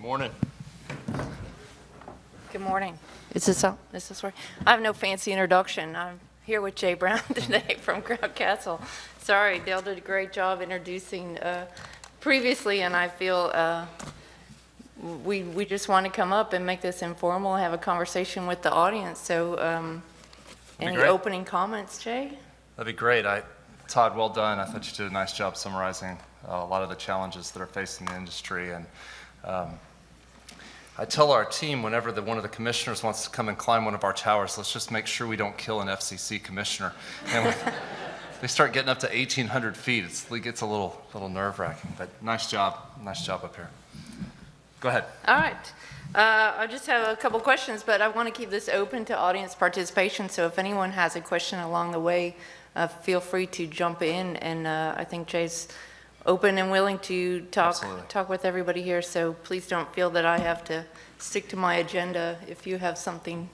Morning. Good morning. Is this up? Is this working? I have no fancy introduction. I'm here with Jay Brown today from Crown Castle. Sorry, Dale did a great job introducing previously, and I feel we just want to come up and make this informal, have a conversation with the audience. So any opening comments, Jay? That'd be great. Todd, well done. I thought you did a nice job summarizing a lot of the challenges that are facing the industry. And I tell our team whenever one of the commissioners wants to come and climb one of our towers, let's just make sure we don't kill an FCC commissioner. And they start getting up to 1,800 feet. It gets a little nerve-wracking, but nice job up here. Go ahead. All right. I just have a couple questions, but I want to keep this open to audience participation. So if anyone has a question along the way, feel free to jump in. And I think Jay's open and willing to talk with everybody here. So please don't feel that I have to stick to my agenda. If you have something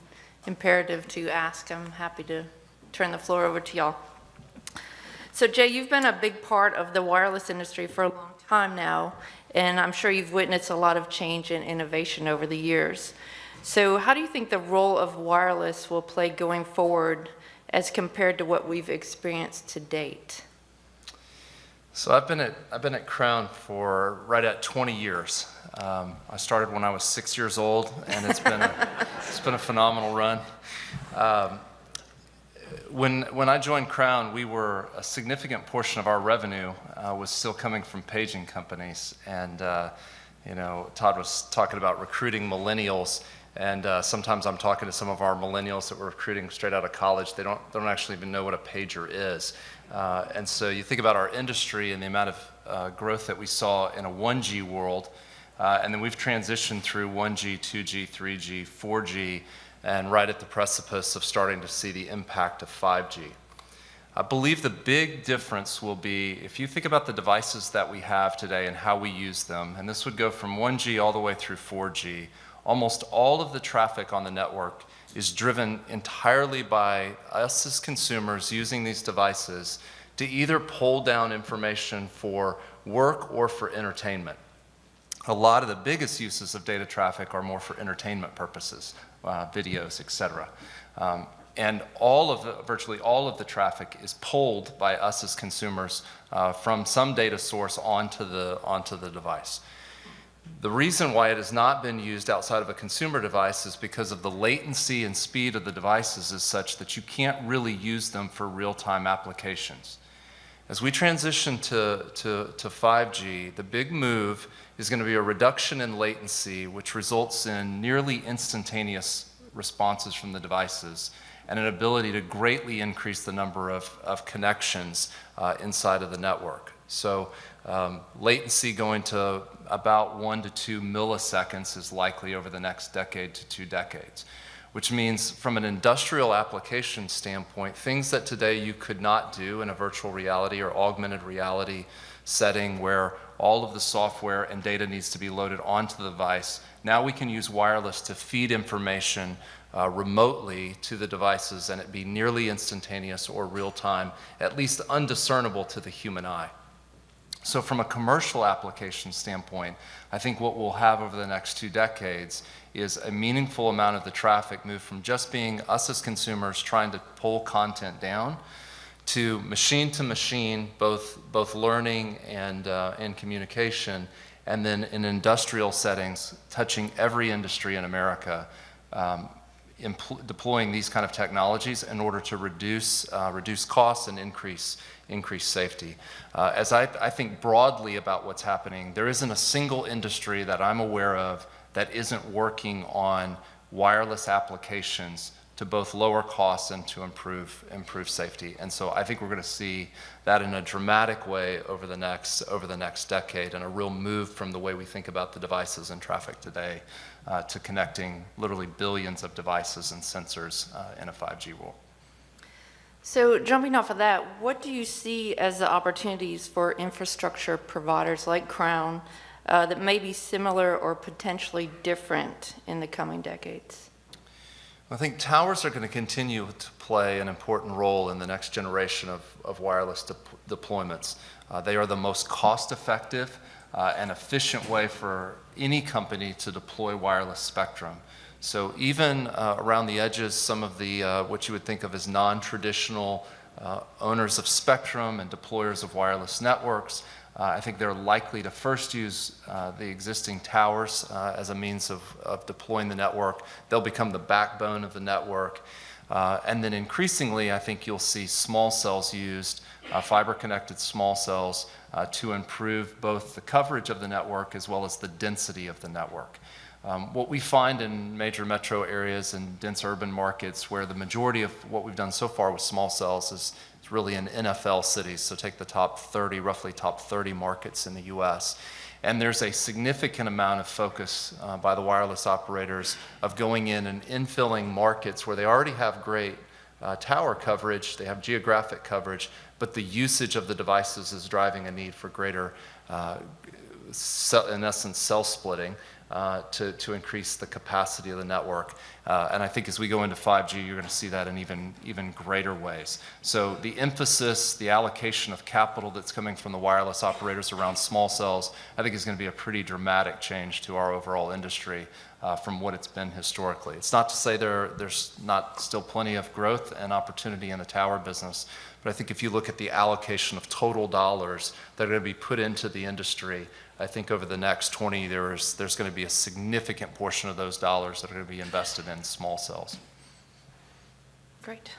imperative to ask, I'm happy to turn the floor over to y'all. So Jay, you've been a big part of the wireless industry for a long time now, and I'm sure you've witnessed a lot of change and innovation over the years. So how do you think the role of wireless will play going forward as compared to what we've experienced to date? So I've been at Crown for right at 20 years. I started when I was 6 years old, and it's been a phenomenal run. When I joined Crown, a significant portion of our revenue was still coming from paging companies, and Todd was talking about recruiting millennials, and sometimes I'm talking to some of our millennials that we're recruiting straight out of college. They don't actually even know what a pager is, and so you think about our industry and the amount of growth that we saw in a 1G world, and then we've transitioned through 1G, 2G, 3G, 4G. And right at the precipice of starting to see the impact of 5G. I believe the big difference will be, if you think about the devices that we have today and how we use them, and this would go from 1G all the way through 4G, almost all of the traffic on the network is driven entirely by us as consumers using these devices to either pull down information for work or for entertainment. A lot of the biggest uses of data traffic are more for entertainment purposes. Videos, etc. And virtually all of the traffic is pulled by us as consumers from some data source onto the device. The reason why it has not been used outside of a consumer device is because of the latency and speed of the devices is such that you can't really use them for real-time applications. As we transition to 5G, the big move is going to be a reduction in latency, which results in nearly instantaneous responses from the devices and an ability to greatly increase the number of connections inside of the network. So latency going to about 1 to 2 milliseconds is likely over the next decade to 2 decades, which means from an industrial application standpoint, things that today you could not do in a virtual reality or augmented reality setting where all of the software and data needs to be loaded onto the device, now we can use wireless to feed information remotely to the devices and it be nearly instantaneous or real-time, at least undiscernible to the human eye. So from a commercial application standpoint, I think what we'll have over the next 2 decades is a meaningful amount of the traffic move from just being us as consumers trying to pull content down to machine, both learning and communication, and then in industrial settings, touching every industry in America, deploying these kind of technologies in order to reduce costs and increase safety. As I think broadly about what's happening, there isn't a single industry that I'm aware of that isn't working on wireless applications to both lower costs and to improve safety. And so I think we're going to see that in a dramatic way over the next decade, and a real move from the way we think about the devices and traffic today to connecting literally billions of devices and sensors in a 5G world. So jumping off of that, what do you see as the opportunities for infrastructure providers like Crown that may be similar or potentially different in the coming decades? I think towers are going to continue to play an important role in the next generation of wireless deployments. They are the most cost-effective an efficient way for any company to deploy wireless spectrum. So even around the edges, some of the what you would think of as non-traditional owners of spectrum and deployers of wireless networks, I think they're likely to first use the existing towers as a means of deploying the network. They'll become the backbone of the network. And then increasingly, I think you'll see small cells used, fiber-connected small cells, to improve both the coverage of the network as well as the density of the network. What we find in major metro areas and dense urban markets where the majority of what we've done so far with small cells is really in NFL cities, so take the top 30, roughly top 30 markets in the US. And there's a significant amount of focus by the wireless operators of going in and infilling markets where they already have great tower coverage, they have geographic coverage, but the usage of the devices is driving a need for greater, in essence, cell splitting. To increase the capacity of the network. And I think as we go into 5G, you're going to see that in even greater ways. So the emphasis, the allocation of capital that's coming from the wireless operators around small cells, I think is going to be a pretty dramatic change to our overall industry from what it's been historically. It's not to say there's not still plenty of growth and opportunity in the tower business, but I think if you look at the allocation of total dollars that are going to be put into the industry, I think over the next 20 years, there's going to be a significant portion of those dollars that are going to be invested in small cells. Great.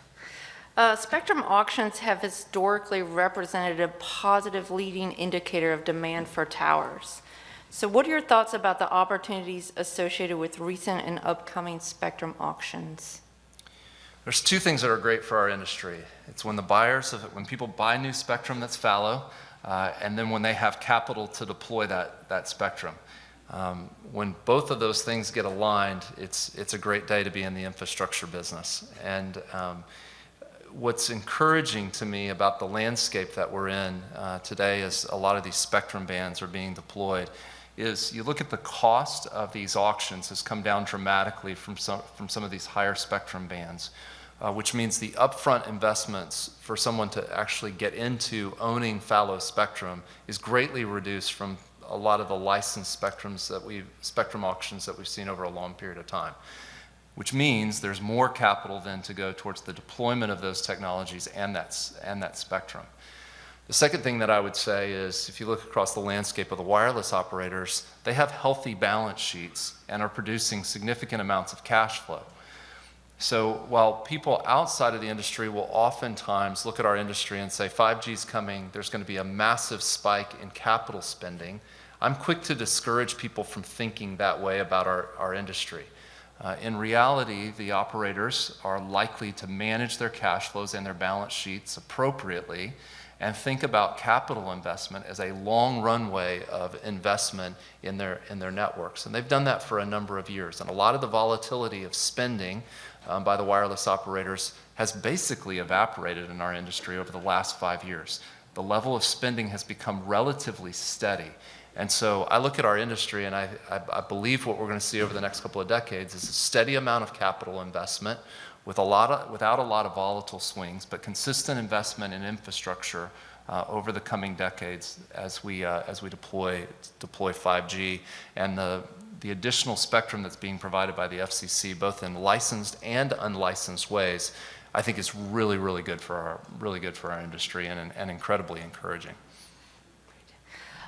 Spectrum auctions have historically represented a positive leading indicator of demand for towers. So what are your thoughts about the opportunities associated with recent and upcoming spectrum auctions? There's two things that are great for our industry. It's when when people buy new spectrum that's fallow, and then when they have capital to deploy that spectrum. When both of those things get aligned, it's a great day to be in the infrastructure business. And what's encouraging to me about the landscape that we're in today as a lot of these spectrum bands are being deployed is you look at the cost of these auctions has come down dramatically from some of these higher spectrum bands. Which means the upfront investments for someone to actually get into owning fallow spectrum is greatly reduced from a lot of the licensed spectrum auctions that we've seen over a long period of time. Which means there's more capital then to go towards the deployment of those technologies and that spectrum. The second thing that I would say is if you look across the landscape of the wireless operators, they have healthy balance sheets and are producing significant amounts of cash flow. So while people outside of the industry will oftentimes look at our industry and say 5G is coming, there's going to be a massive spike in capital spending, I'm quick to discourage people from thinking that way about our industry. In reality, the operators are likely to manage their cash flows and their balance sheets appropriately and think about capital investment as a long runway of investment in their networks. And they've done that for a number of years. And a lot of the volatility of spending by the wireless operators has basically evaporated in our industry over the last 5 years. The level of spending has become relatively steady. And so I look at our industry and I believe what we're going to see over the next couple of decades is a steady amount of capital investment without a lot of volatile swings, but consistent investment in infrastructure over the coming decades as we deploy 5G and the additional spectrum that's being provided by the FCC, both in licensed and unlicensed ways, I think is really, really good for our industry and incredibly encouraging.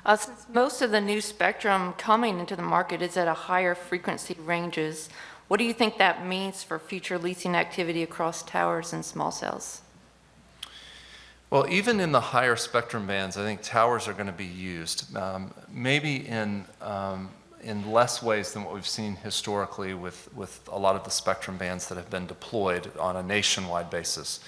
Since most of the new spectrum coming into the market is at a higher frequency ranges, what do you think that means for future leasing activity across towers and small cells? Well, even in the higher spectrum bands, I think towers are going to be used, maybe in less ways than what we've seen historically with a lot of the spectrum bands that have been deployed on a nationwide basis.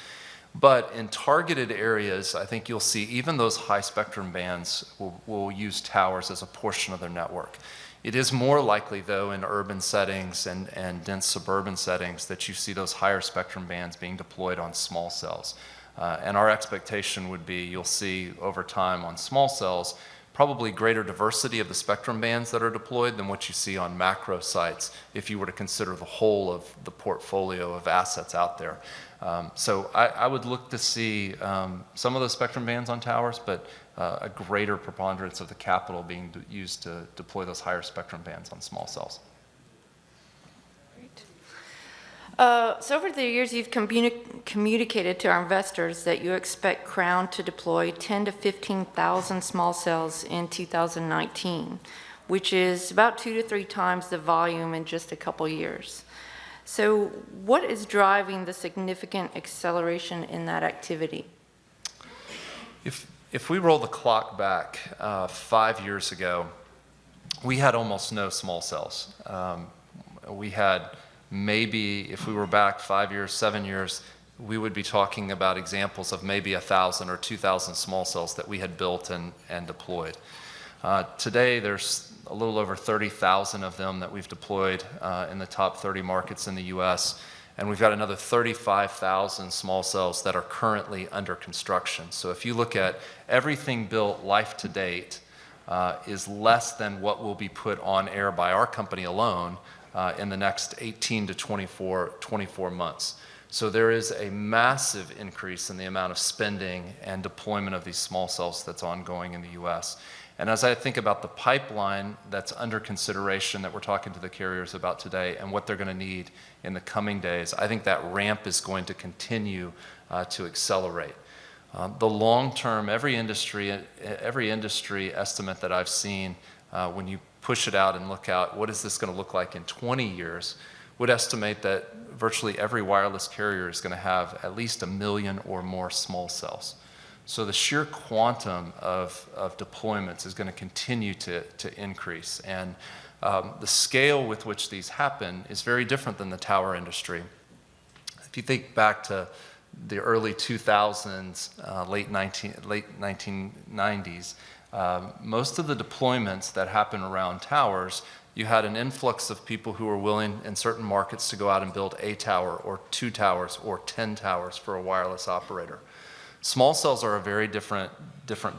But in targeted areas, I think you'll see even those high spectrum bands will use towers as a portion of their network. It is more likely, though, in urban settings and dense suburban settings that you see those higher spectrum bands being deployed on small cells. And our expectation would be you'll see over time on small cells probably greater diversity of the spectrum bands that are deployed than what you see on macro sites if you were to consider the whole of the portfolio of assets out there. So I would look to see some of those spectrum bands on towers, but a greater preponderance of the capital being used to deploy those higher spectrum bands on small cells. So over the years, you've communicated to our investors that you expect Crown to deploy 10 to 15,000 small cells in 2019, which is about 2 to 3 times the volume in just a couple years. So what is driving the significant acceleration in that activity? If we roll the clock back 5 years ago, we had almost no small cells. We had maybe, if we were back 5 years, 7 years, we would be talking about examples of maybe 1,000 or 2,000 small cells that we had built and deployed. Today, there's a little over 30,000 of them that we've deployed in the top 30 markets in the US, and we've got another 35,000 small cells that are currently under construction. So if you look at everything built life to date, is less than what will be put on air by our company alone in the next 18 to 24 months. So there is a massive increase in the amount of spending and deployment of these small cells that's ongoing in the US. And as I think about the pipeline that's under consideration that we're talking to the carriers about today and what they're going to need in the coming days, I think that ramp is going to continue to accelerate. The long term, every industry estimate that I've seen, when you push it out and look out, what is this going to look like in 20 years, would estimate that virtually every wireless carrier is going to have at least 1 million or more small cells. So the sheer quantum of deployments is going to continue to increase. And the scale with which these happen is very different than the tower industry. If you think back to the early 2000s, late 1990s, most of the deployments that happen around towers, you had an influx of people who were willing in certain markets to go out and build a tower or 2 towers or 10 towers for a wireless operator. Small cells are a very different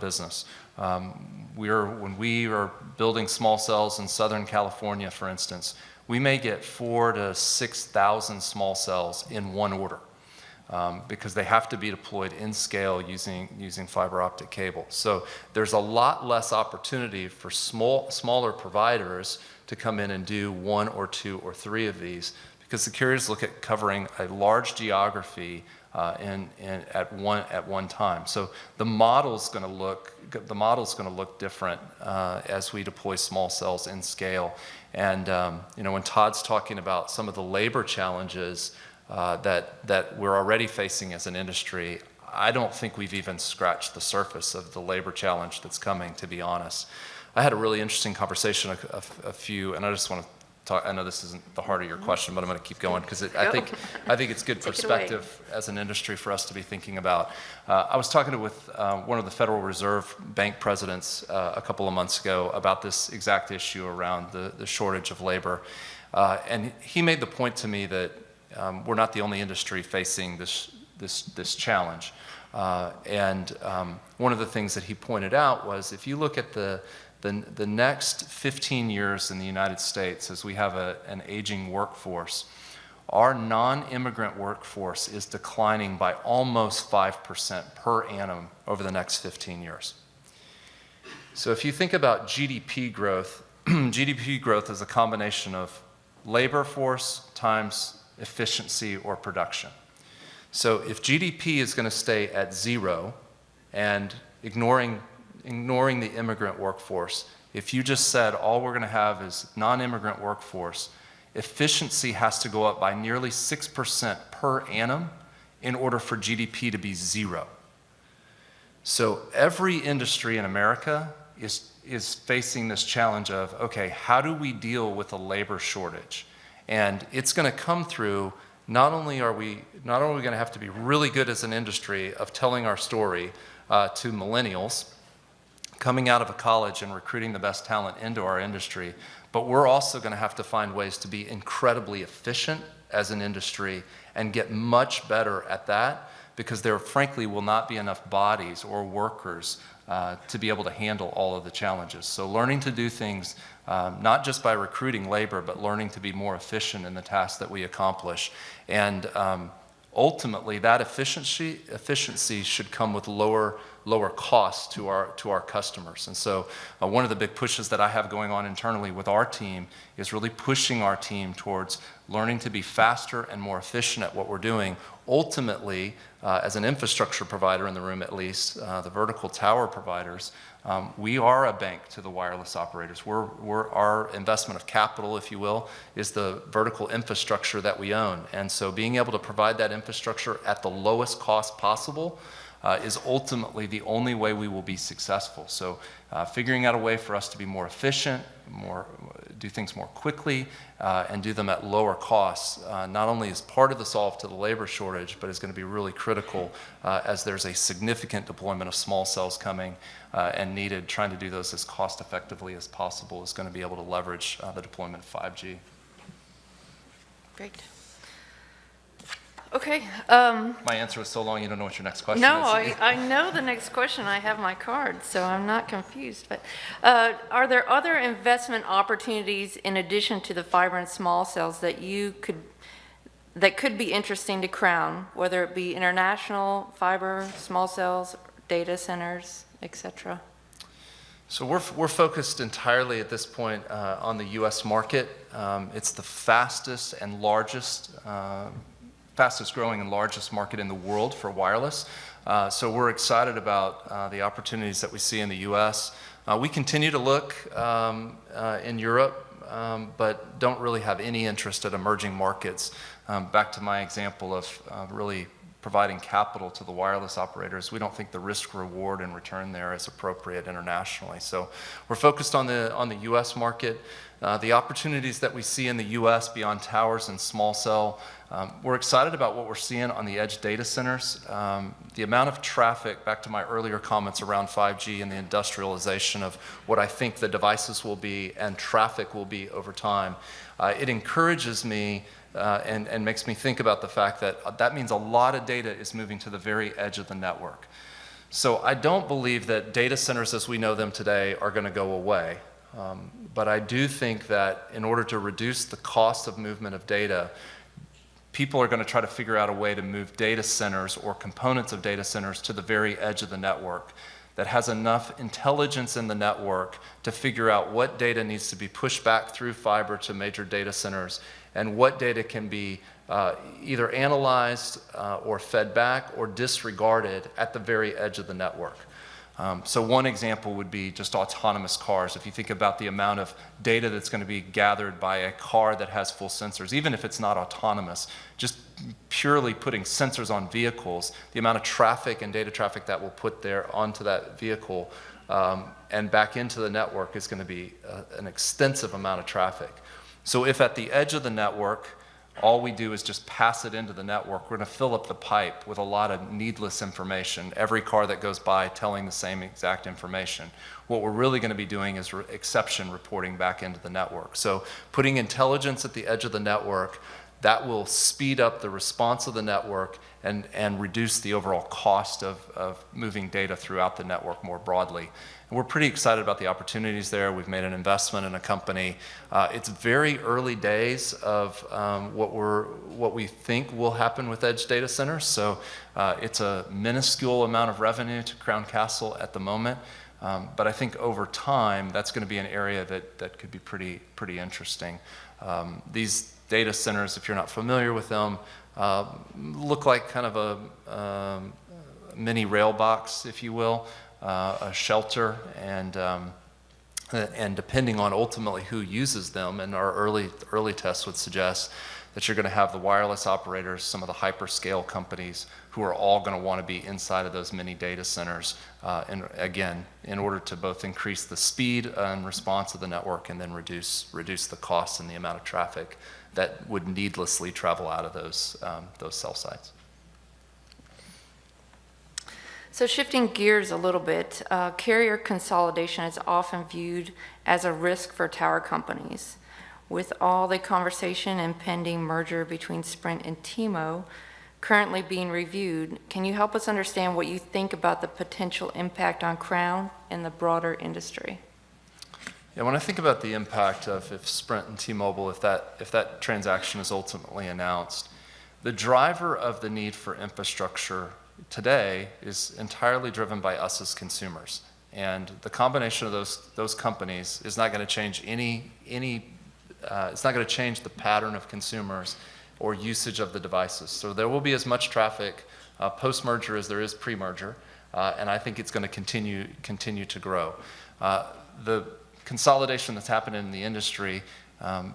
business. When we are building small cells in Southern California, for instance, we may get 4,000 to 6,000 small cells in one order. Because they have to be deployed in scale using fiber optic cable. So there's a lot less opportunity for smaller providers to come in and do 1 or 2 or 3 of these, because the carriers look at covering a large geography at one time. So the model's going to look different as we deploy small cells in scale. And when Todd's talking about some of the labor challenges that we're already facing as an industry, I don't think we've even scratched the surface of the labor challenge that's coming, to be honest. I had a really interesting conversation and I just want to talk, I know this isn't the heart of your question, but I'm going to keep going because I think it's good perspective as an industry for us to be thinking about. I was talking with one of the Federal Reserve Bank presidents a couple of months ago about this exact issue around the shortage of labor. And he made the point to me that we're not the only industry facing this challenge. One of the things that he pointed out was, if you look at the next 15 years in the United States, as we have an aging workforce, our non-immigrant workforce is declining by almost 5% per annum over the next 15 years. So if you think about GDP growth, GDP growth is a combination of labor force times efficiency or production. So if GDP is going to stay at 0 and ignoring the immigrant workforce, if you just said all we're going to have is non-immigrant workforce, efficiency has to go up by nearly 6% per annum in order for GDP to be 0. So every industry in America is facing this challenge of, okay, how do we deal with a labor shortage? And it's going to come through, not only are we going to have to be really good as an industry of telling our story to millennials coming out of a college and recruiting the best talent into our industry, but we're also going to have to find ways to be incredibly efficient as an industry and get much better at that, because there frankly will not be enough bodies or workers to be able to handle all of the challenges. So learning to do things not just by recruiting labor, but learning to be more efficient in the tasks that we accomplish. And ultimately, that efficiency should come with lower costs to our customers. And so one of the big pushes that I have going on internally with our team is really pushing our team towards learning to be faster and more efficient at what we're doing. Ultimately, as an infrastructure provider in the room at least, the vertical tower providers, we are a bank to the wireless operators. Our investment of capital, if you will, is the vertical infrastructure that we own. And so being able to provide that infrastructure at the lowest cost possible is ultimately the only way we will be successful. So figuring out a way for us to be more efficient, do things more quickly, and do them at lower costs, not only is part of the solve to the labor shortage, but is going to be really critical as there's a significant deployment of small cells coming and needed. Trying to do those as cost effectively as possible is going to be able to leverage the deployment of 5G. Great. Okay. My answer was so long, you don't know what your next question No, is. I know the next question. I have my card, so I'm not confused. But are there other investment opportunities in addition to the fiber and small cells that could be interesting to Crown, whether it be international fiber, small cells, data centers, et cetera? So we're focused entirely at this point on the U.S. market. It's the fastest growing and largest market in the world for wireless. So we're excited about the opportunities that we see in the U.S. We continue to look in Europe, but don't really have any interest in emerging markets. Back to my example of really providing capital to the wireless operators, we don't think the risk reward and return there is appropriate internationally. So we're focused on the U.S. market. The opportunities that we see in the U.S. beyond towers and small cell, we're excited about what we're seeing on the edge data centers. The amount of traffic, back to my earlier comments around 5G and the industrialization of what I think the devices will be and traffic will be over time, it encourages me and makes me think about the fact that that means a lot of data is moving to the very edge of the network. So I don't believe that data centers as we know them today are going to go away. But I do think that in order to reduce the cost of movement of data, people are going to try to figure out a way to move data centers or components of data centers to the very edge of the network that has enough intelligence in the network to figure out what data needs to be pushed back through fiber to major data centers and what data can be either analyzed or fed back or disregarded at the very edge of the network. So one example would be just autonomous cars. If you think about the amount of data that's going to be gathered by a car that has full sensors, even if it's not autonomous, just purely putting sensors on vehicles, the amount of traffic and data traffic that will put there onto that vehicle and back into the network is going to be an extensive amount of traffic. So if at the edge of the network, all we do is just pass it into the network, we're going to fill up the pipe with a lot of needless information, every car that goes by telling the same exact information. What we're really going to be doing is exception reporting back into the network. So putting intelligence at the edge of the network, that will speed up the response of the network and reduce the overall cost of moving data throughout the network more broadly. And we're pretty excited about the opportunities there. We've made an investment in a company. It's very early days of what we think will happen with edge data centers. So it's a minuscule amount of revenue to Crown Castle at the moment. But I think over time, that's going to be an area that could be pretty interesting. These data centers, if you're not familiar with them, look like kind of a mini rail box, if you will, a shelter, and depending on ultimately who uses them, and our early tests would suggest that you're going to have the wireless operators, some of the hyperscale companies, who are all going to want to be inside of those mini data centers, and again, in order to both increase the speed and response of the network and then reduce the cost and the amount of traffic that would needlessly travel out of those cell sites. So shifting gears a little bit, carrier consolidation is often viewed as a risk for tower companies. With all the conversation and pending merger between Sprint and T-Mo, currently being reviewed. Can you help us understand what you think about the potential impact on Crown and the broader industry? Yeah, when I think about the impact of if Sprint and T-Mobile, if that transaction is ultimately announced, the driver of the need for infrastructure today is entirely driven by us as consumers. And the combination of those companies is not going to change it's not going to change the pattern of consumers or usage of the devices. So there will be as much traffic post-merger as there is pre-merger, and I think it's going to continue to grow. The consolidation that's happened in the industry,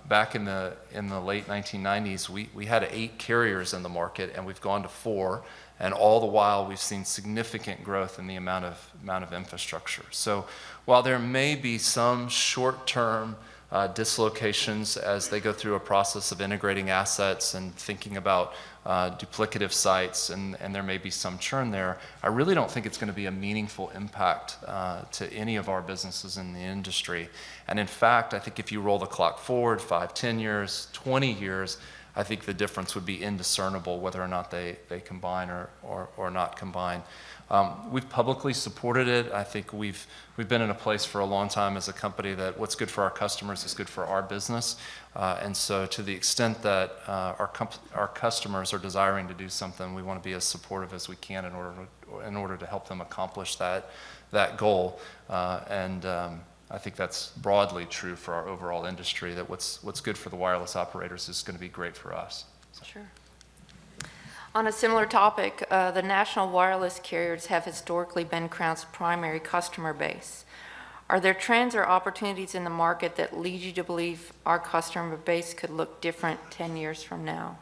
back in the late 1990s, we had 8 carriers in the market, and we've gone to 4. And all the while, we've seen significant growth in the amount of infrastructure. So while there may be some short-term dislocations as they go through a process of integrating assets and thinking about duplicative sites, and there may be some churn there, I really don't think it's going to be a meaningful impact to any of our businesses in the industry. And in fact, I think if you roll the clock forward 5, 10 years, 20 years, I think the difference would be indiscernible whether or not they combine or not combine. We've publicly supported it. I think we've been in a place for a long time as a company that what's good for our customers is good for our business. And so to the extent that our customers are desiring to do something, we want to be as supportive as we can in order to help them accomplish that goal. I think that's broadly true for our overall industry, that what's good for the wireless operators is going to be great for us. So. Sure. On a similar topic, the national wireless carriers have historically been Crown's primary customer base. Are there trends or opportunities in the market that lead you to believe our customer base could look different 10 years from now?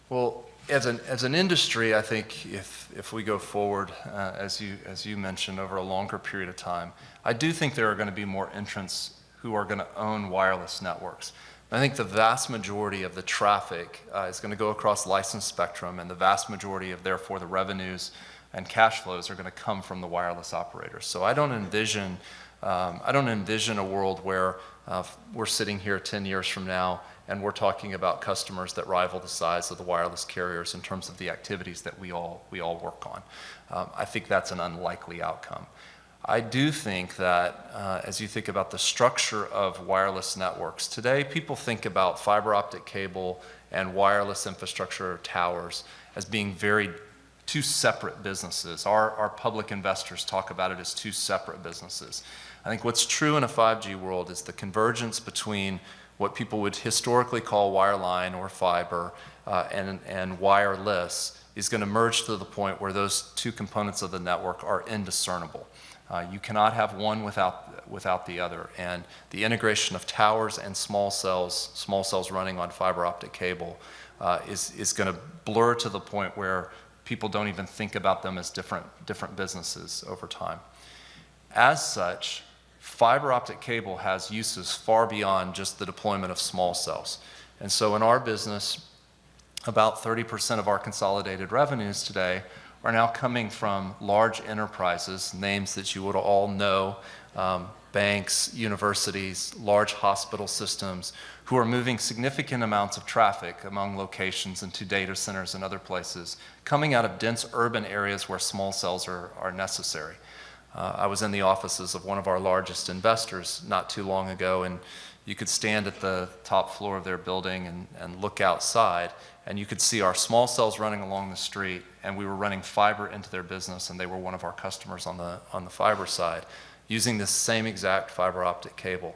Well, as an industry, I think if we go forward, as you mentioned, over a longer period of time, I do think there are going to be more entrants who are going to own wireless networks. I think the vast majority of the traffic is going to go across licensed spectrum, and the vast majority of, therefore, the revenues and cash flows are going to come from the wireless operators. So I don't envision a world where we're sitting here 10 years from now and we're talking about customers that rival the size of the wireless carriers in terms of the activities that we all work on. I think that's an unlikely outcome. I do think that as you think about the structure of wireless networks, today people think about fiber optic cable and wireless infrastructure or towers as being two separate businesses. Our public investors talk about it as 2 separate businesses. I think what's true in a 5G world is the convergence between what people would historically call wireline or fiber and wireless is going to merge to the point where those 2 components of the network are indiscernible. You cannot have one without the other. And the integration of towers and small cells running on fiber optic cable is going to blur to the point where people don't even think about them as different businesses over time. As such, fiber optic cable has uses far beyond just the deployment of small cells. And so in our business, about 30% of our consolidated revenues today are now coming from large enterprises, names that you would all know, banks, universities, large hospital systems, who are moving significant amounts of traffic among locations and to data centers and other places, coming out of dense urban areas where small cells are necessary. I was in the offices of one of our largest investors not too long ago, and you could stand at the top floor of their building and look outside, and you could see our small cells running along the street, and we were running fiber into their business, and they were one of our customers on the fiber side, using this same exact fiber optic cable.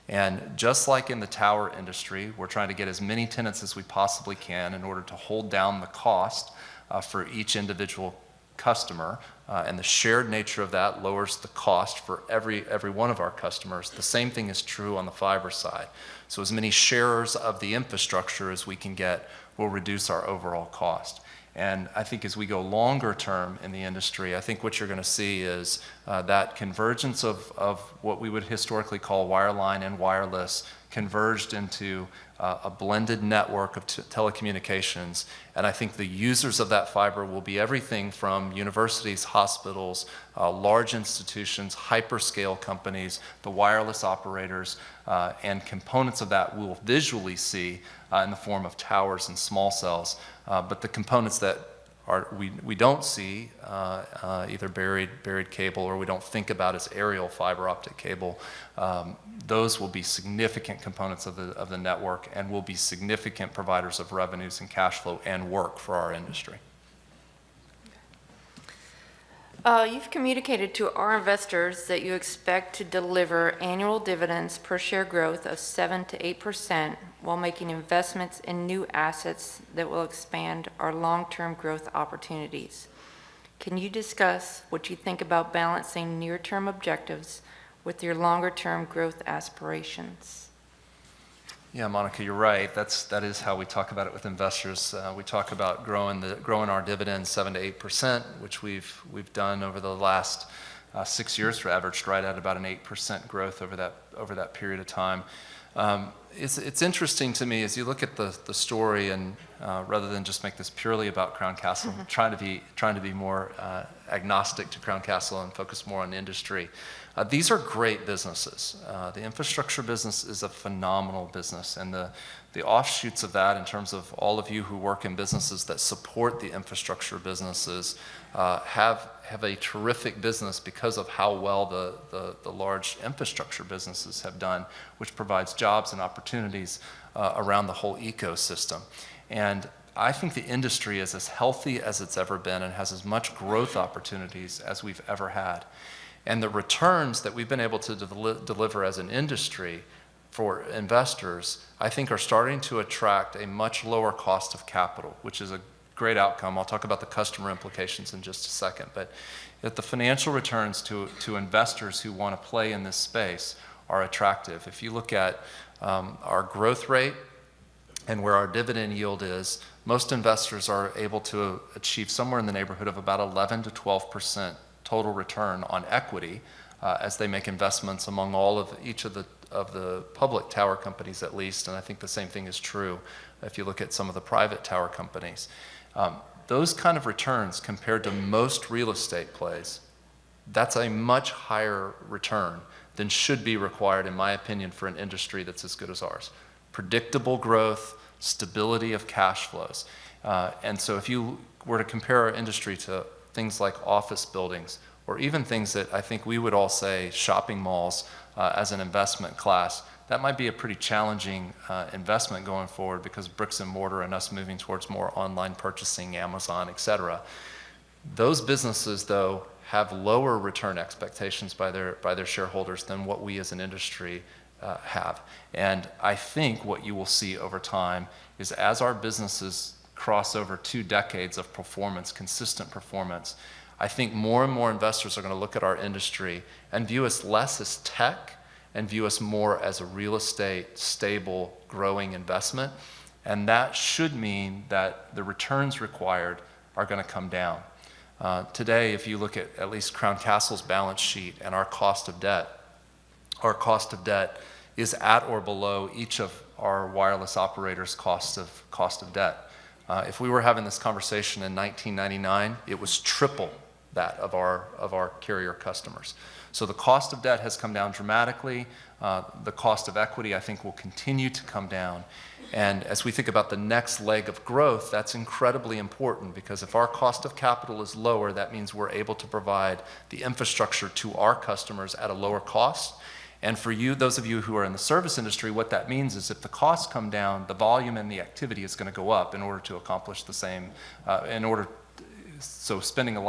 And just like in the tower industry, we're trying to get as many tenants as we possibly can in order to hold down the cost for each individual customer, and the shared nature of that lowers the cost for every one of our customers. The same thing is true on the fiber side. So as many sharers of the infrastructure as we can get will reduce our overall cost. And I think as we go longer term in the industry, I think what you're going to see is that convergence of what we would historically call wireline and wireless converged into a blended network of telecommunications. And I think the users of that fiber will be everything from universities, hospitals, large institutions, hyperscale companies, the wireless operators, and components of that we'll visually see in the form of towers and small cells. But the components that we don't see, either buried cable or we don't think about as aerial fiber optic cable, those will be significant components of the network and will be significant providers of revenues and cash flow and work for our industry. You've communicated to our investors that you expect to deliver annual dividends per share growth of 7 to 8% while making investments in new assets that will expand our long-term growth opportunities. Can you discuss what you think about balancing near-term objectives with your longer-term growth aspirations? Yeah, Monica, you're right. That is how we talk about it with investors. We talk about growing our dividends 7 to 8%, which we've done over the last 6 years, averaged right at about an 8% growth over that period of time. It's interesting to me as you look at the story, and rather than just make this purely about Crown Castle, trying to be more agnostic to Crown Castle and focus more on industry. These are great businesses. The infrastructure business is a phenomenal business, and the offshoots of that, in terms of all of you who work in businesses that support the infrastructure businesses, have a terrific business because of how well the large infrastructure businesses have done, which provides jobs and opportunities around the whole ecosystem. And I think the industry is as healthy as it's ever been and has as much growth opportunities as we've ever had. And the returns that we've been able to deliver as an industry for investors, I think, are starting to attract a much lower cost of capital, which is a great outcome. I'll talk about the customer implications in just a second. But that the financial returns to investors who want to play in this space are attractive. If you look at our growth rate and where our dividend yield is, most investors are able to achieve somewhere in the neighborhood of about 11 to 12% total return on equity as they make investments among each of the public tower companies, at least, and I think the same thing is true if you look at some of the private tower companies. Those kind of returns compared to most real estate plays, that's a much higher return than should be required, in my opinion, for an industry that's as good as ours. Predictable growth, stability of cash flows. And so if you were to compare our industry to things like office buildings, or even things that I think we would all say shopping malls as an investment class, that might be a pretty challenging investment going forward because of bricks and mortar and us moving towards more online purchasing, Amazon, et cetera. Those businesses, though, have lower return expectations by their shareholders than what we as an industry have. And I think what you will see over time is as our businesses cross over 2 decades of performance, consistent performance, I think more and more investors are going to look at our industry and view us less as tech and view us more as a real estate, stable, growing investment. And that should mean that the returns required are going to come down. Today, if you look at least Crown Castle's balance sheet and our cost of debt is at or below each of our wireless operators' cost of debt. If we were having this conversation in 1999, it was triple that of our carrier customers. So the cost of debt has come down dramatically. The cost of equity, I think, will continue to come down. And as we think about the next leg of growth, that's incredibly important because if our cost of capital is lower, that means we're able to provide the infrastructure to our customers at a lower cost. And for you, those of you who are in the service industry, what that means is if the costs come down, the volume and the activity is going to go up in order to accomplish the same, so spending a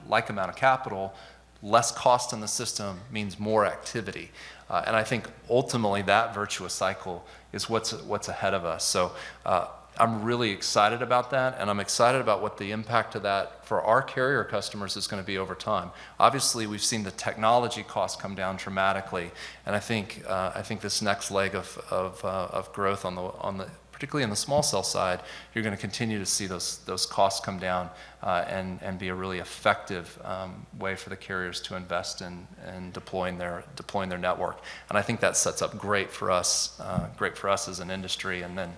like amount of capital, less cost in the system means more activity. And I think ultimately that virtuous cycle is what's ahead of us. So I'm really excited about that, and I'm excited about what the impact of that for our carrier customers is going to be over time. Obviously, we've seen the technology costs come down dramatically, and I think this next leg of growth on the particularly in the small cell side, you're going to continue to see those costs come down and be a really effective way for the carriers to invest in deploying their network. And I think that sets up great for us as an industry. And then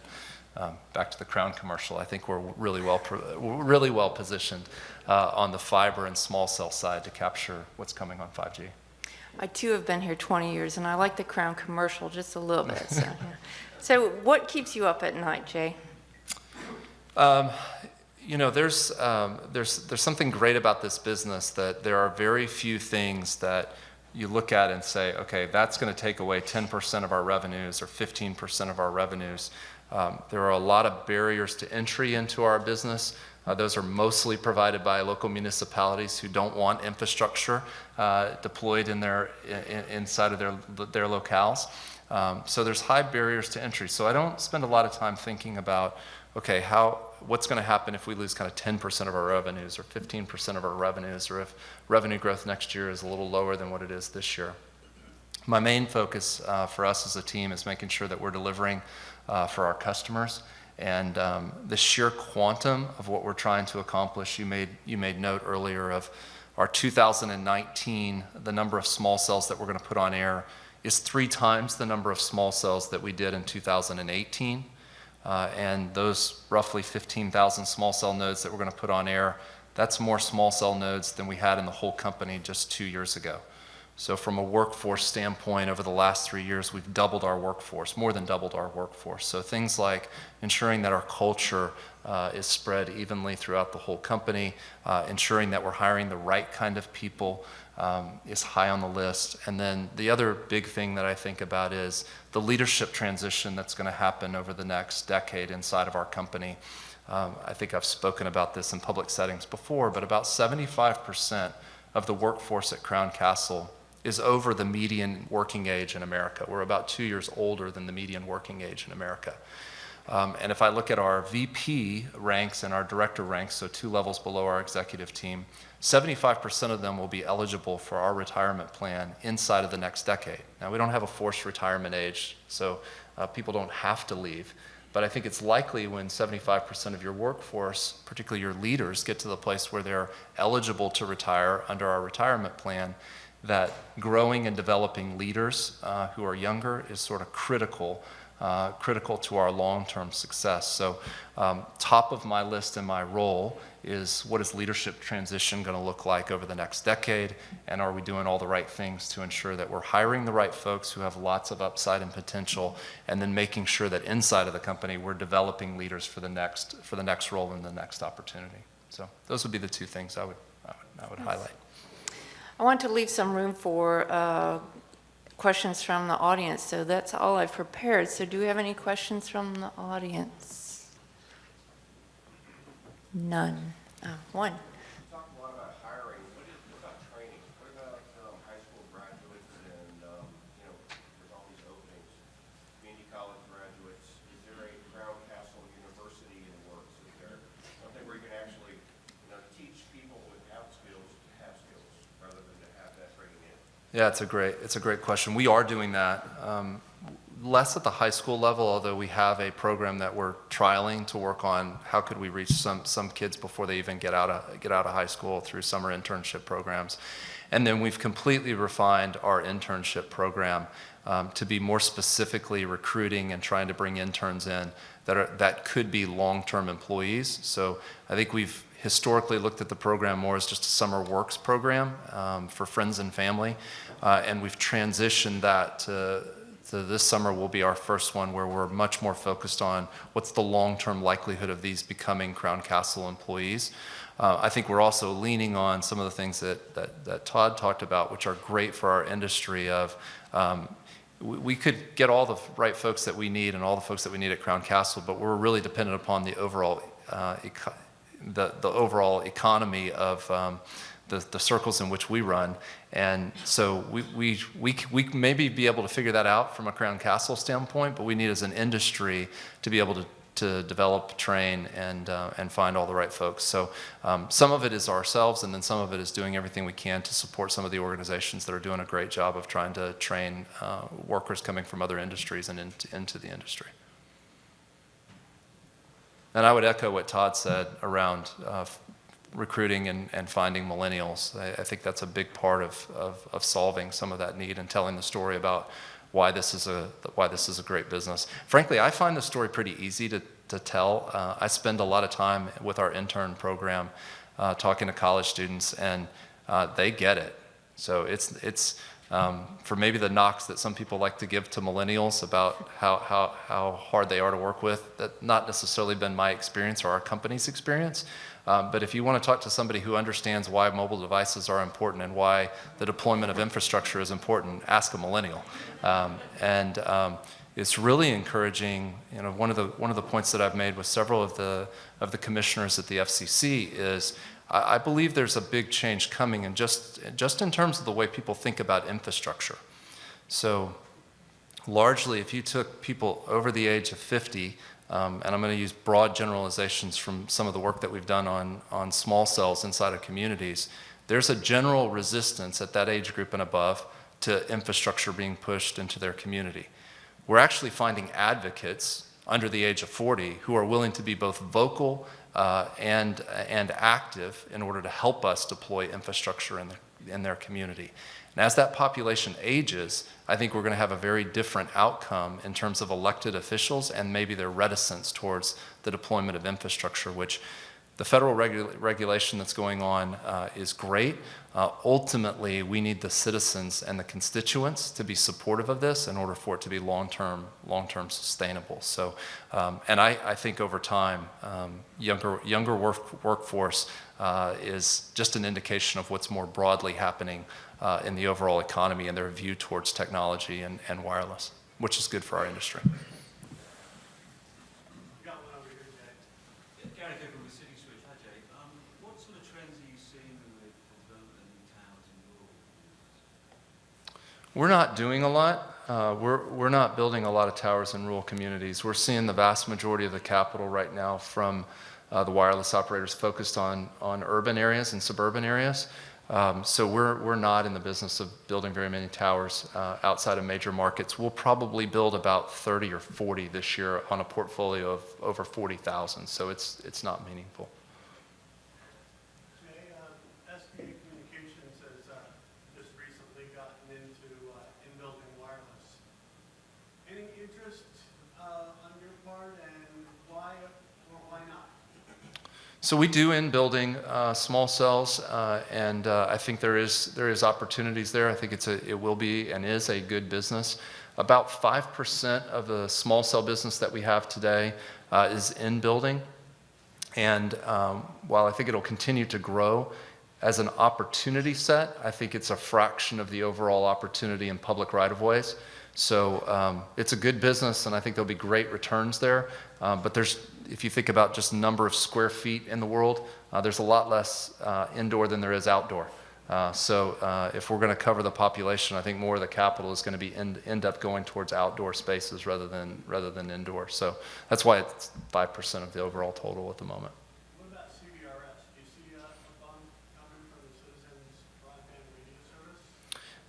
back to the Crown commercial, I think we're really well positioned on the fiber and small cell side to capture what's coming on 5G. I too have been here 20 years, and I like the Crown commercial just a little bit. So, yeah. So what keeps you up at night, Jay? You know, there's something great about this business, that there are very few things that you look at and say, okay, that's going to take away 10% of our revenues or 15% of our revenues. There are a lot of barriers to entry into our business. Those are mostly provided by local municipalities who don't want infrastructure deployed inside of their locales. So there's high barriers to entry. So I don't spend a lot of time thinking about, okay, what's going to happen if we lose kind of 10% of our revenues or 15% of our revenues, or if revenue growth next year is a little lower than what it is this year. My main focus for us as a team is making sure that we're delivering for our customers. And the sheer quantum of what we're trying to accomplish, you made note earlier of our 2019, the number of small cells that we're going to put on air is 3 times the number of small cells that we did in 2018. And those roughly 15,000 small cell nodes that we're going to put on air, that's more small cell nodes than we had in the whole company just 2 years ago. So from a workforce standpoint, over the last 3 years, we've doubled our workforce, more than doubled our workforce. So things like ensuring that our culture is spread evenly throughout the whole company, ensuring that we're hiring the right kind of people is high on the list. And then the other big thing that I think about is the leadership transition that's going to happen over the next decade inside of our company. I think I've spoken about this in public settings before, but about 75% of the workforce at Crown Castle is over the median working age in America. We're about 2 years older than the median working age in America. And if I look at our VP ranks and our director ranks, so 2 levels below our executive team, 75% of them will be eligible for our retirement plan inside of the next decade. Now, we don't have a forced retirement age, so people don't have to leave. But I think it's likely when 75% of your workforce, particularly your leaders, get to the place where they're eligible to retire under our retirement plan, that growing and developing leaders who are younger is sort of critical to our long-term success. So top of my list in my role is, what is leadership transition going to look like over the next decade, and are we doing all the right things to ensure that we're hiring the right folks who have lots of upside and potential, and then making sure that inside of the company we're developing leaders for the next role and the next opportunity. So those would be the 2 things I would highlight. I want to leave some room for questions from the audience, so that's all I've prepared. So do we have any questions from the audience? None. One. You talked a lot about hiring. What about training? What about high school graduates and, there's all these openings, community college graduates. Is there a Crown Castle University in the works? Is there something where you can actually, teach people without skills to have skills rather than to have that training in? Yeah, it's a great question. We are doing that. Less at the high school level, although we have a program that we're trialing to work on how could we reach some kids before they even get out of high school through summer internship programs. And then we've completely refined our internship program to be more specifically recruiting and trying to bring interns in that could be long-term employees. So I think we've historically looked at the program more as just a summer works program for friends and family, and we've transitioned that to this summer will be our first one where we're much more focused on what's the long-term likelihood of these becoming Crown Castle employees. I think we're also leaning on some of the things that Todd talked about, which are great for our industry of we could get all the right folks that we need and all the folks that we need at Crown Castle, but we're really dependent upon the overall the overall economy of the circles in which we run. And so we maybe be able to figure that out from a Crown Castle standpoint, but we need as an industry to be able to develop, train, and find all the right folks. So some of it is ourselves, and then some of it is doing everything we can to support some of the organizations that are doing a great job of trying to train workers coming from other industries and into the industry. And I would echo what Todd said around recruiting and finding millennials. I think that's a big part of solving some of that need and telling the story about why this is a great business. Frankly, I find the story pretty easy to tell. I spend a lot of time with our intern program talking to college students, and they get it. So it's for maybe the knocks that some people like to give to millennials about how hard they are to work with, that not necessarily been my experience or our company's experience. But if you want to talk to somebody who understands why mobile devices are important and why the deployment of infrastructure is important, ask a millennial. It's really encouraging. You know, one of the points that I've made with several of the commissioners at the FCC is I believe there's a big change coming, and just in terms of the way people think about infrastructure. So largely, if you took people over the age of 50, and I'm going to use broad generalizations from some of the work that we've done on small cells inside of communities, there's a general resistance at that age group and above to infrastructure being pushed into their community. We're actually finding advocates under the age of 40 who are willing to be both vocal and active in order to help us deploy infrastructure in their community. And as that population ages, I think we're going to have a very different outcome in terms of elected officials and maybe their reticence towards the deployment of infrastructure, which the federal regulation that's going on is great. Ultimately, we need the citizens and the constituents to be supportive of this in order for it to be long-term sustainable. So, and I think over time, younger workforce is just an indication of what's more broadly happening in the overall economy and their view towards technology and wireless, which is good for our industry. We're not doing a lot. We're not building a lot of towers in rural communities. We're seeing the vast majority of the capital right now from the wireless operators focused on urban areas and suburban areas. So we're not in the business of building very many towers outside of major markets. We'll probably build about 30 or 40 this year on a portfolio of over 40,000. So it's not meaningful. So we do in building small cells, and I think there is opportunities there. I think it will be and is a good business. About 5% of the small cell business that we have today is in building, and while I think it'll continue to grow as an opportunity set, I think it's a fraction of the overall opportunity in public right-of-ways. So it's a good business, and I think there'll be great returns there. But if you think about just number of square feet in the world, there's a lot less indoor than there is outdoor. So if we're going to cover the population, I think more of the capital is going to be end up going towards outdoor spaces rather than indoor. So that's why it's 5% of the overall total at the moment. What about CBRS? Do you see a fund coming from the Citizens Broadband Radio Service?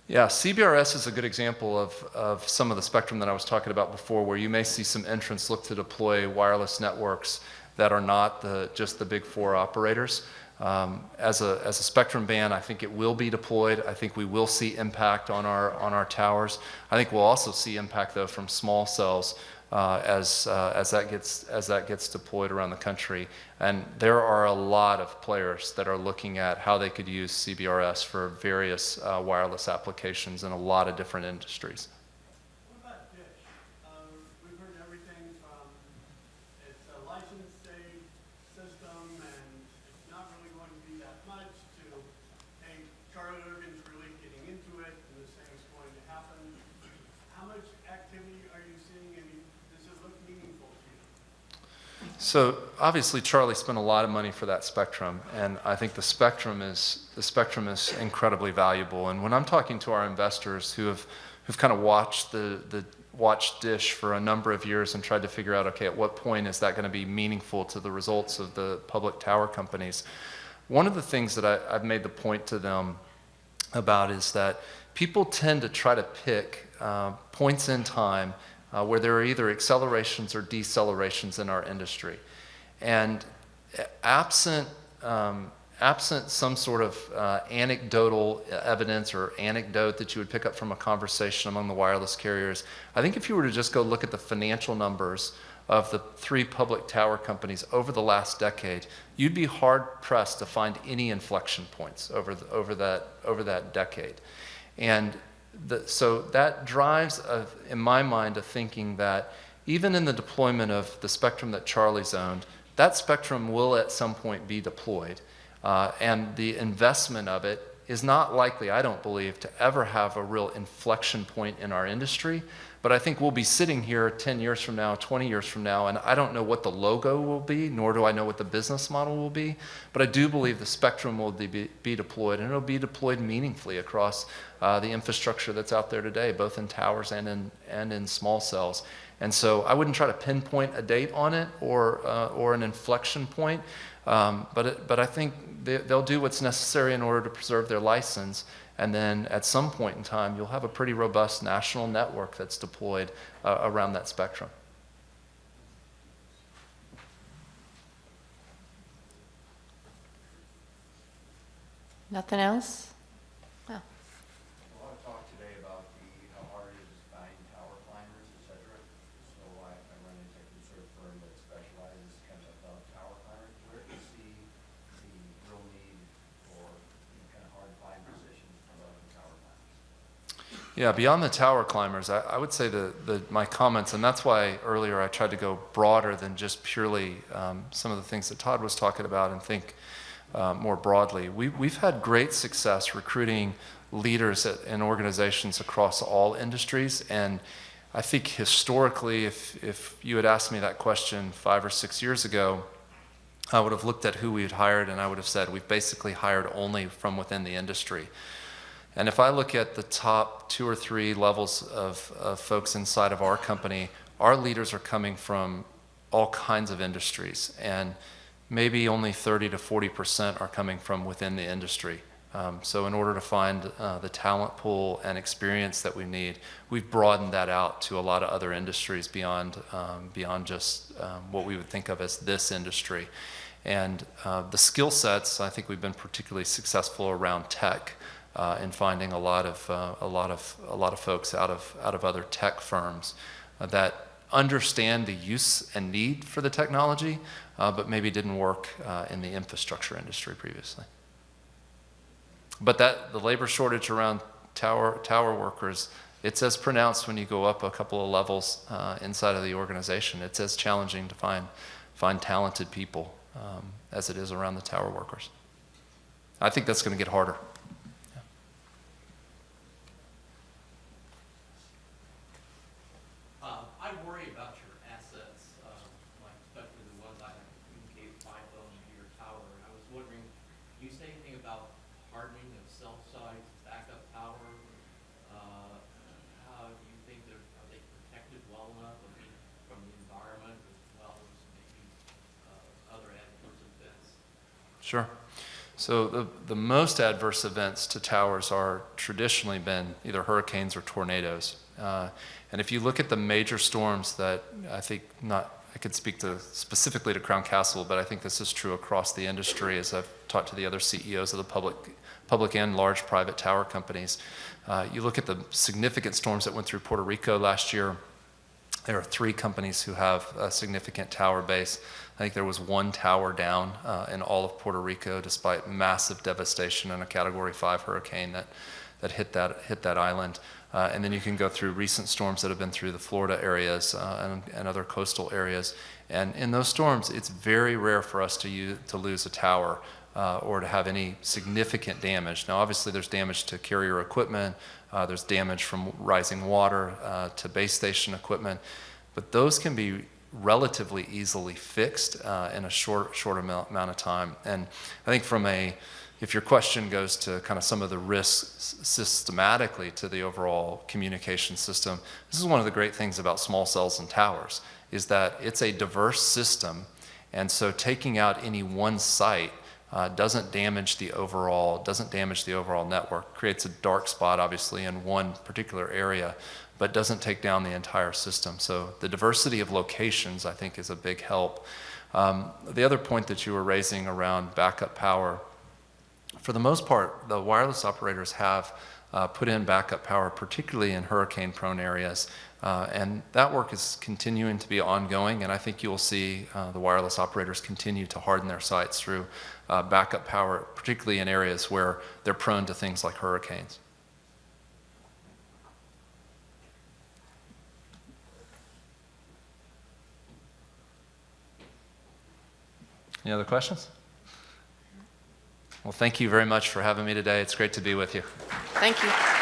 Yeah, CBRS is a good example of some of the spectrum that I was talking about before, where you may see some entrants look to deploy wireless networks that are not just the big four operators. As a spectrum band, I think it will be deployed. I think we will see impact on our towers. I think we'll also see impact though from small cells as that gets deployed around the country. And there are a lot of players that are looking at how they could use CBRS for various wireless applications in a lot of different industries. What about Dish? We've heard everything from it's a license-saved system and it's not really going to be that much to, hey, Charlie Ergen's really getting into it and this thing's going to happen. How much activity are you seeing, and does it look meaningful to you? So obviously Charlie spent a lot of money for that spectrum, and I think the spectrum is incredibly valuable. And when I'm talking to our investors who've kind of watched watched Dish for a number of years and tried to figure out, okay, at what point is that going to be meaningful to the results of the public tower companies, one of the things that I've made the point to them about is that people tend to try to pick points in time where there are either accelerations or decelerations in our industry. And absent some sort of anecdotal evidence or anecdote that you would pick up from a conversation among the wireless carriers, I think if you were to just go look at the financial numbers of the 3 public tower companies over the last decade, you'd be hard-pressed to find any inflection points over that decade. And so that drives, in my mind, a thinking that even in the deployment of the spectrum that Charlie's owned, that spectrum will at some point be deployed. And the investment of it is not likely, I don't believe, to ever have a real inflection point in our industry. But I think we'll be sitting here 10 years from now, 20 years from now, and I don't know what the logo will be, nor do I know what the business model will be. But I do believe the spectrum will be deployed, and it'll be deployed meaningfully across the infrastructure that's out there today, both in towers and in small cells. And so I wouldn't try to pinpoint a date on it or an inflection point. But I think they'll do what's necessary in order to preserve their license, and then at some point in time, you'll have a pretty robust national network that's deployed around that spectrum. Nothing else? No. A lot of talk today about how hard it is finding tower climbers, et cetera. So I run into a conservative firm that specializes kind of above tower climbers. Where do you see the real need for kind of hard climb positions above the tower climbers? Yeah, beyond the tower climbers, I would say my comments, and that's why earlier I tried to go broader than just purely some of the things that Todd was talking about and think more broadly. We've had great success recruiting leaders in organizations across all industries, and I think historically, if you had asked me that question 5 or 6 years ago, I would have looked at who we had hired and I would have said we've basically hired only from within the industry. And if I look at the top 2 or 3 levels of folks inside of our company, our leaders are coming from all kinds of industries, and maybe only 30 to 40% are coming from within the industry. So in order to find the talent pool and experience that we need, we've broadened that out to a lot of other industries beyond just what we would think of as this industry. And the skill sets, I think we've been particularly successful around tech in finding a lot of folks out of other tech firms that understand the use and need for the technology, but maybe didn't work in the infrastructure industry previously. But the labor shortage around tower workers, it's as pronounced when you go up a couple of levels inside of the organization. It's as challenging to find talented people as it is around the tower workers. I think that's going to get harder. I worry about your assets, like especially the ones I communicate by phone to your tower. And I was wondering, do you say anything about hardening of cell sites, backup power? How do you think are they protected well enough from the environment as well as maybe other adverse events? Sure. So the most adverse events to towers are traditionally been either hurricanes or tornadoes. And if you look at the major storms that I could speak to specifically to Crown Castle, but I think this is true across the industry as I've talked to the other CEOs of the public and large private tower companies. You look at the significant storms that went through Puerto Rico last year. There are 3 companies who have a significant tower base. I think there was 1 tower down in all of Puerto Rico, despite massive devastation and a Category 5 hurricane that hit that island. And then you can go through recent storms that have been through the Florida areas and other coastal areas. And in those storms, it's very rare for us to lose a tower or to have any significant damage. Now, obviously, there's damage to carrier equipment. There's damage from rising water to base station equipment. But those can be relatively easily fixed in a short amount of time. And I think if your question goes to kind of some of the risks systematically to the overall communication system, this is one of the great things about small cells and towers, is that it's a diverse system. And so taking out any one site doesn't damage the overall network. Creates a dark spot, obviously, in one particular area, but doesn't take down the entire system. So the diversity of locations, I think, is a big help. The other point that you were raising around backup power, for the most part, the wireless operators have put in backup power, particularly in hurricane-prone areas. And that work is continuing to be ongoing, and I think you will see the wireless operators continue to harden their sites through backup power, particularly in areas where they're prone to things like hurricanes. Any other questions? Well, thank you very much for having me today. It's great to be with you. Thank you.